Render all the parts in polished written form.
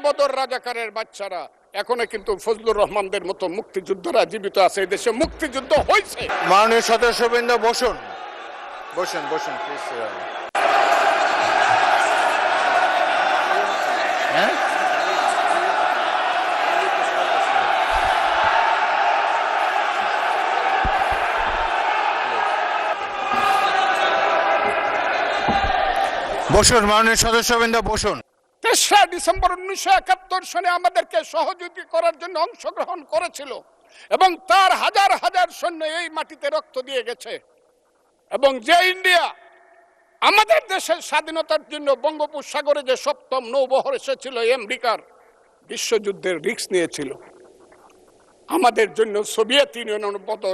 আলবদর রাজাকারের বাচ্চারা এখনো কিন্তু ফজলুর রহমানদের মতো মুক্তিযোদ্ধারা জীবিত আছে। এই দেশে মুক্তিযুদ্ধ হয়েছে। মাননীয় সদস্যবৃন্দ বসুন বসুন বসুন প্লিজ। হ্যাঁ, বসুন মাননীয় সদস্যবৃন্দ বসুন। 3রা ডিসেম্বর 1971 সনে আমাদেরকে সহযোগী করার জন্য অংশগ্রহণ করেছিল এবং তার হাজার হাজার সৈন্য এই মাটিতে রক্ত দিয়ে গেছে। এবং যে ইন্ডিয়া আমাদের দেশের স্বাধীনতার জন্য বঙ্গোপসাগরে যে 7ম নৌবহর এসেছিল, আমেরিকার বিশ্বযুদ্ধের রিস্ক নিয়েছিল, আমাদের জন্য সোভিয়েত ইউনিয়নের মতো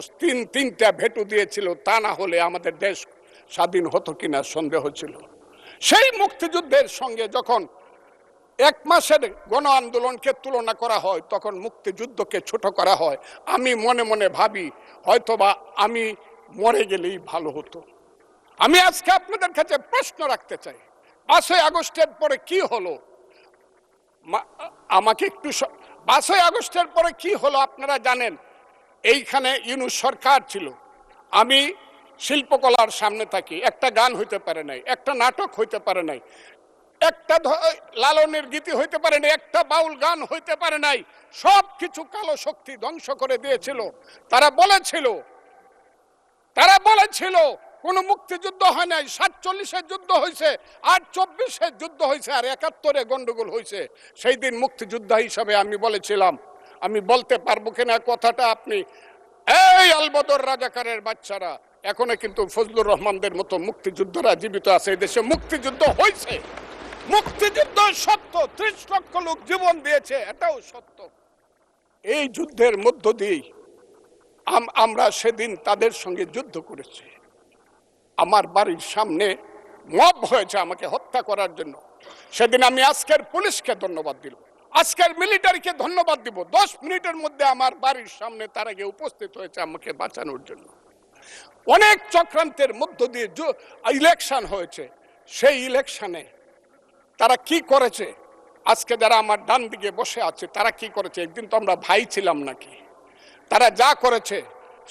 তিনটা ভেটু দিয়েছিল। তা না হলে আমাদের দেশ স্বাধীন হতো কিনা সন্দেহ ছিল। সেই মুক্তিযুদ্ধের সঙ্গে যখন 1 মাসের গণ আন্দোলনকে তুলনা করা হয়, তখন মুক্তিযুদ্ধকে ছোট করা হয়। আমি মনে মনে ভাবি হয়তোবা আমি মরে গেলেই ভালো হতো। আমি আজকে আপনাদের কাছে প্রশ্ন রাখতে চাই, 5ই আগস্টের পরে কি হলো? আমাকে একটু 5ই আগস্টের পরে কি হলো আপনারা জানেন। এইখানে ইউনূস সরকার ছিল, আমি শিল্পকলার সামনে থাকি। একটা গান হইতে পারে নাই, একটা নাটক হইতে পারে নাই, একটা লালনের গীতি হইতে পারে নাই, একটা বাউল গান হইতে পারে নাই। সব কিছু কালো শক্তি ধ্বংস করে দিয়েছিল। তারা বলেছিল কোন মুক্তিযুদ্ধ হয় নাই। 47-এর যুদ্ধ হয়েছে, আর 24-এর যুদ্ধ হয়েছে, আর 71-এ গন্ডগোল হয়েছে। সেই দিন মুক্তিযোদ্ধা হিসাবে আমি বলেছিলাম, আমি বলতে পারবো কিনা কথাটা আপনি, এই আলবদর রাজাকারের বাচ্চারা এখনো কিন্তু ফজলুর রহমানদের মতো মুক্তিযোদ্ধারা জীবিত আছে। এই দেশে মুক্তিযুদ্ধ হয়েছে, মুক্তিযুদ্ধ সত্য, 30 লক্ষ লোক জীবন দিয়েছে, এটাও সত্য। এই যুদ্ধের মধ্য দিয়েই আমরা সেদিন তাদের সঙ্গে যুদ্ধ করেছি। আমার বাড়ির সামনে মব হয়েছে আমাকে হত্যা করার জন্য। সেদিন আমি আজকের পুলিশকে ধন্যবাদ দিল, আজকের মিলিটারিকে ধন্যবাদ দিব। 10 মিনিটের মধ্যে আমার বাড়ির সামনে তারা গিয়ে উপস্থিত হয়েছে আমাকে বাঁচানোর জন্য। অনেক চক্রান্তের মধ্য দিয়ে ইলেকশন হয়েছে। সেই ইলেকশনে তারা কি করেছে, আজকে যারা আমার ডান দিকে বসে আছে তারা কি করেছে? একদিন তো আমরা ভাই ছিলাম নাকি? তারা যা করেছে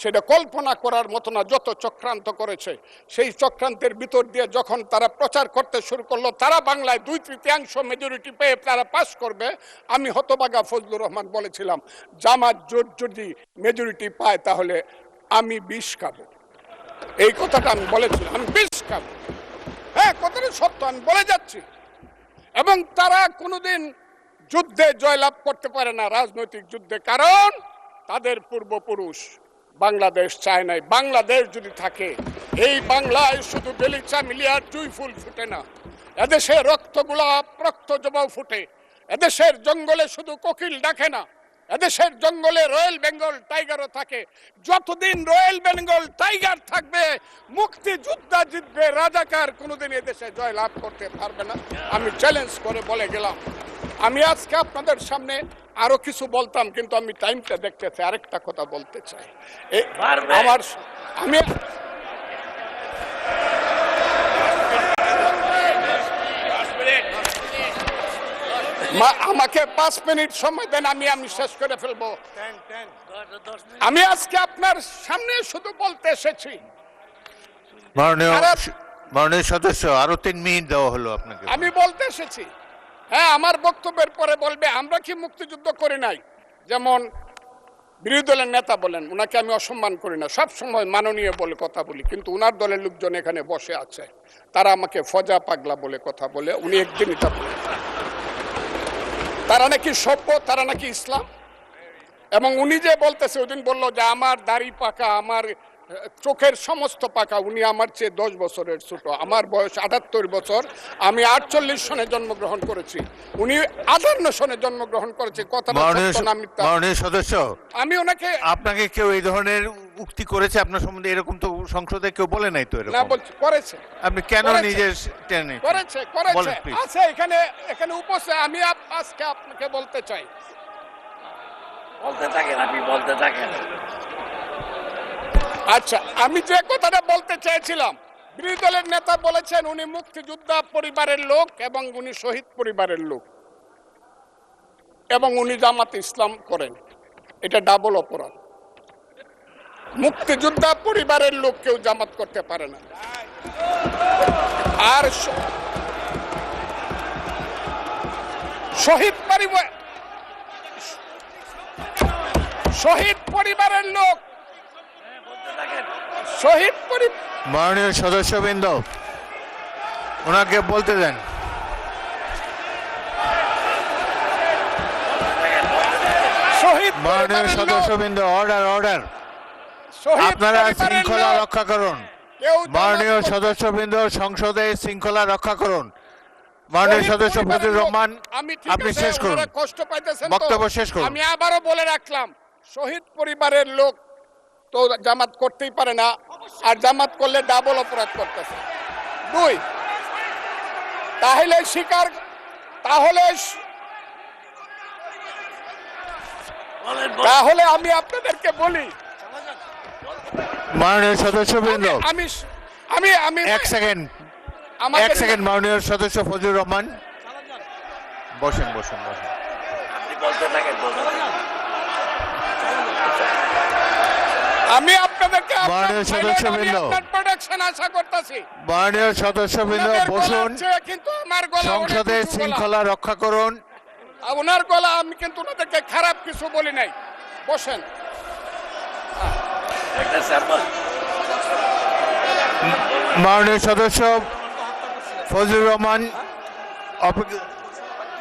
সেটা কল্পনা করার মতো না। যত চক্রান্ত করেছে, সেই চক্রান্তের ভিতর দিয়ে যখন তারা প্রচার করতে শুরু করলো তারা বাংলায় 2/3 মেজরিটি পেয়ে তারা পাস করবে, আমি হতভাগা ফজলুর রহমান বলেছিলাম জামাত জোট যদি মেজরিটি পায় তাহলে আমি বিষ খাবো। এই কথাটা আমি বলেছিলাম, আমি বিষ খাবো। হ্যাঁ, কথাটা সত্য, আমি বলে যাচ্ছি। এবং তারা কোনোদিন যুদ্ধে জয়লাভ করতে পারে না, রাজনৈতিক যুদ্ধে, কারণ তাদের পূর্বপুরুষ বাংলাদেশ চায় নাই। বাংলাদেশ যদি থাকে, এই বাংলায় শুধু বেলিচা মিলিয়ার জুই ফুল ফুটে না, এদেশে রক্ত গোলাপ রক্ত জবাও ফুটে। এদেশের জঙ্গলে শুধু কোকিল ডাকে না, এদেশের জঙ্গলে রয়্যাল বেঙ্গল টাইগারও থাকে। যতদিন রয়্যাল বেঙ্গল টাইগার থাকবে, মুক্তিযোদ্ধা জিতবে, রাজাকার কোনোদিন এদেশে জয় লাভ করতে পারবে না। আমি চ্যালেঞ্জ করে বলে গেলাম। আমি আজকে আপনাদের সামনে আরো কিছু বলতাম, কিন্তু আমি টাইমটা দেখতে চাই, আরেকটা কথা বলতে চাই। আমি আমাকে 5 মিনিট সময় দেন, আমি শেষ করে ফেলবো। আমি আজকে আপনার সামনে শুধু বলতে এসেছি। মাননীয় সদস্য, আরো 3 মিনিট দেওয়া হলো আপনাকে। আমি বলতে এসেছি, হ্যাঁ, আমার বক্তব্যের পরে বলবে আমরা কি মুক্তিযুদ্ধ করি নাই। যেমন বিরোধী দলের নেতা বলেন, ওনাকে আমি অসম্মান করি না, সব সময় মাননীয় বলে কথা বলি, কিন্তু ওনার দলের লোকজন এখানে বসে আছে, তারা আমাকে ফজা পাগলা বলে কথা বলে। উনি একদিন এটা বলে তারা নাকি সভ্য, তারা নাকি ইসলাম। এবং উনি যে বলতেছে, ওই দিন বললো যে আমার দাড়ি পাকা, আমার চোখের সমস্ত পাকা। উনি আমার চেয়ে 10 বছরের ছোট, আমার বয়স 78 বছর, আমি 48 সনে জন্মগ্রহণ করেছি, উনি 58 সনে জন্মগ্রহণ করেছে। কথাটা সত্য না মিথ্যা? মাননীয় সদস্য, আমি ওনাকে, আপনাকে কেউ এই ধরনের উক্তি করেছে আপনার সম্বন্ধে? এরকম তো সংসদে কেউ বলে নাই তো। এরকম না, বলছি করেছে। আপনি কেন নিজের টেনে করেছে আছে এখানে উপস্থিত। আমি আজকে আপনাকে বলতে চাই, বলতে থাকেন, আপনি বলতে থাকেন। আচ্ছা, আমি যে কথাটা বলতে চেয়েছিলাম, বিরোধী দলের নেতা বলেছেন উনি মুক্তিযোদ্ধা পরিবারের লোক এবং উনি শহীদ পরিবারের লোক। এবং উনি জামাত ইসলাম করেন, এটা ডাবল অপরাধ। মুক্তিযোদ্ধা পরিবারের লোক কেউ জামাত করতে পারে না। আর শহীদ পরিবারের লোক, শহীদ পরিবার, মাননীয় সদস্যবৃন্দ ওনাকে বলতে দেন। শহীদ মাননীয় পরিবারের লোক, সদস্যবৃন্দ অর্ডার অর্ডার, শহীদ আপনারা পরিবারের শৃঙ্খলা লোক রক্ষা করুন। কেউ জামাত মাননীয় করতে- সদস্যবৃন্দ সংসদে শৃঙ্খলা রক্ষা করুন। মাননীয় শহীদ সদস্য পরিবারের ফজলুর লোক, রহমান আমি ঠিক আপনি আছে, শেষ করুন, ওনারা কষ্ট পাইতেছেন তো। বক্তব্য শেষ করুন। আমি আবারও বলে রাখলাম, শহীদ পরিবারের লোক তো জামাত করতেই পারে না, আর জামাত করলে ডাবল অপরাধ করতেছে। দুই, তাহলে স্বীকার, তাহলে বলেন তাহলে আমি আপনাদেরকে বলি, মাননীয় সদস্যবৃন্দ আমি আমি আমি এক সেকেন্ড, আমাদের- এক সেকেন্ড। মাননীয় সদস্য ফজলুর রহমান বসেন বসেন বসেন। আপনি বলতে থাকেন বলতে থাকেন। আমি আপনাদেরকে মাননীয় সদস্যবৃন্দ। প্রোডাকশন আশা করতেছি। মাননীয় সদস্যবৃন্দ বসুন, কিন্তু আমার গলা অনেক সংসদে উঁচু গলা। শৃঙ্খলা রক্ষা করুন। ওনার গলা, আমি কিন্তু ওনাদেরকে খারাপ কিছু বলি নাই। বসেন। একটা স্যাম্পল মাননীয় সদস্য ফজলুর রহমান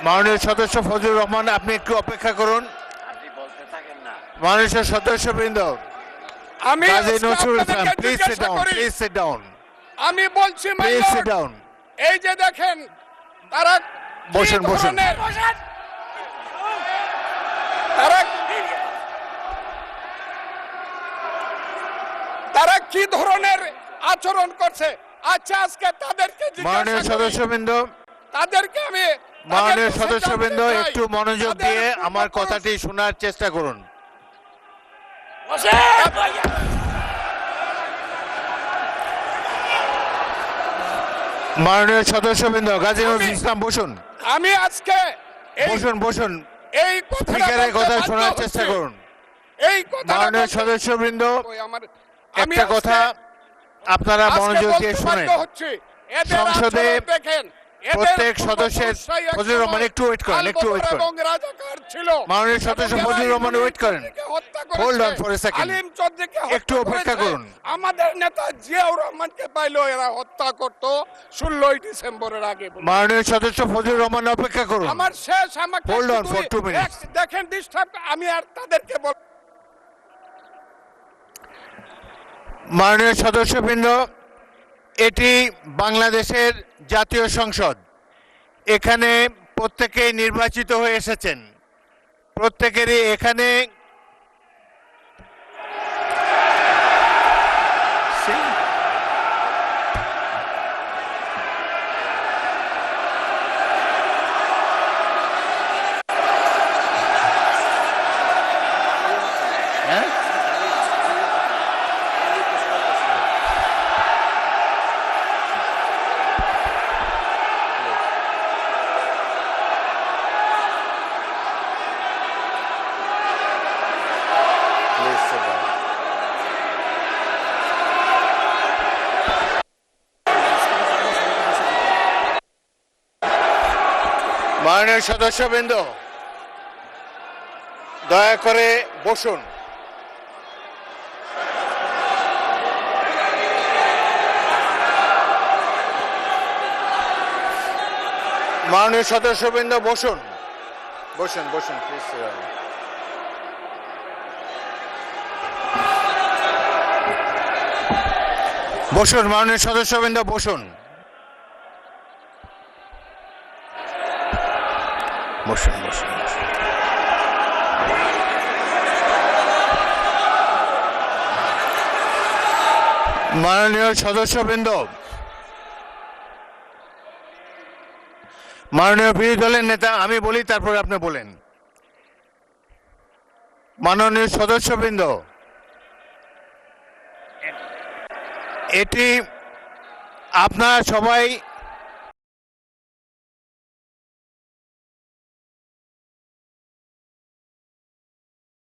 মাননীয় সদস্য ফজলুর রহমান আপনি একটু অপেক্ষা করুন। আপনি বলতে থাকেন না। মাননীয় সদস্যবৃন্দ আমি কাজী আজকে নজরুল ইসলাম আপনাদেরকে প্লিজ সিট জিজ্ঞাসা ডাউন, করি, প্লিজ সিট ডাউন, আমি বলছি my please lord, sit down. এই যে দেখেন তারা কি বসেন, বসেন। ধরনের- তারা তারা কি ধরনের আচরণ করছে। আচ্ছা, আজকে তাদেরকে মাননীয় জিজ্ঞাসা করি, সদস্যবৃন্দ তাদেরকে আমি মাননীয় তাদের কাছে সদস্যবৃন্দ জানতে চাই, একটু মনোযোগ তাদের দিয়ে আমার পূর্বপুরুষ- কথাটি শোনার চেষ্টা করুন। বসেন ভাইয়া। মাননীয় সদস্যবৃন্দ গাজী নজরুল ইসলাম বসুন, আমি আজকে এই বসুন বসুন। এই কথাটা স্পিকারের বলতে কথা বাধ্য শোনার হচ্ছি। চেষ্টা করুন। এই কথাটা মাননীয় বলতে- সদস্যবৃন্দ ওই আমি একটা আজকে- কথা আপনারা আজকে মনোযোগ বলতে দিয়ে শুনেন। বাধ্য হচ্ছি, এদের সংসদে আচরণ দেখেন, এদের প্রত্যেক সদস্যের পূর্বপুরুষরাই এক ফজলুর রহমান সময় একটু ওয়েট করেন, একটু ওয়েট আলবদর করেন। এবং রাজাকার ছিল। মাননীয় সদস্য এবং এরা ফজলুর রহমান ইমাম ওয়েট করেন। চৌধুরীকে হত্যা করেছে, Hold on for a second. আলিম চৌধুরীকে হত্যা একটু অপেক্ষা করেছে। করুন। আমাদের নেতা জিয়াউর রহমানকে পাইলো এরা হত্যা করত 16ই ডিসেম্বরের আগে। মাননীয় সদস্য ফজলুর রহমান অপেক্ষা করুন। আমার শেষ, আমাকে Hold on একটু for 2 minutes. দেখেন ডিস্টার্ব, আমি আর তাদেরকে বল। মাননীয় সদস্যবৃন্দ এটি বাংলাদেশের জাতীয় সংসদ, এখানে প্রত্যেকেই নির্বাচিত হয়ে এসেছেন, প্রত্যেকেরই এখানে হ্যাঁ মাননীয় সদস্যবৃন্দ দয়া করে বসুন। মাননীয় সদস্যবৃন্দ বসুন, বসুন বসুন প্লিজ। বসুন মাননীয় সদস্যবৃন্দ বসুন, বসুন বসুন বসুন। মাননীয় সদস্যবৃন্দ, মাননীয় বিরোধী দলের নেতা, আমি বলি তারপরে আপনি বলেন। মাননীয় সদস্যবৃন্দ, এটি আপনারা সবাই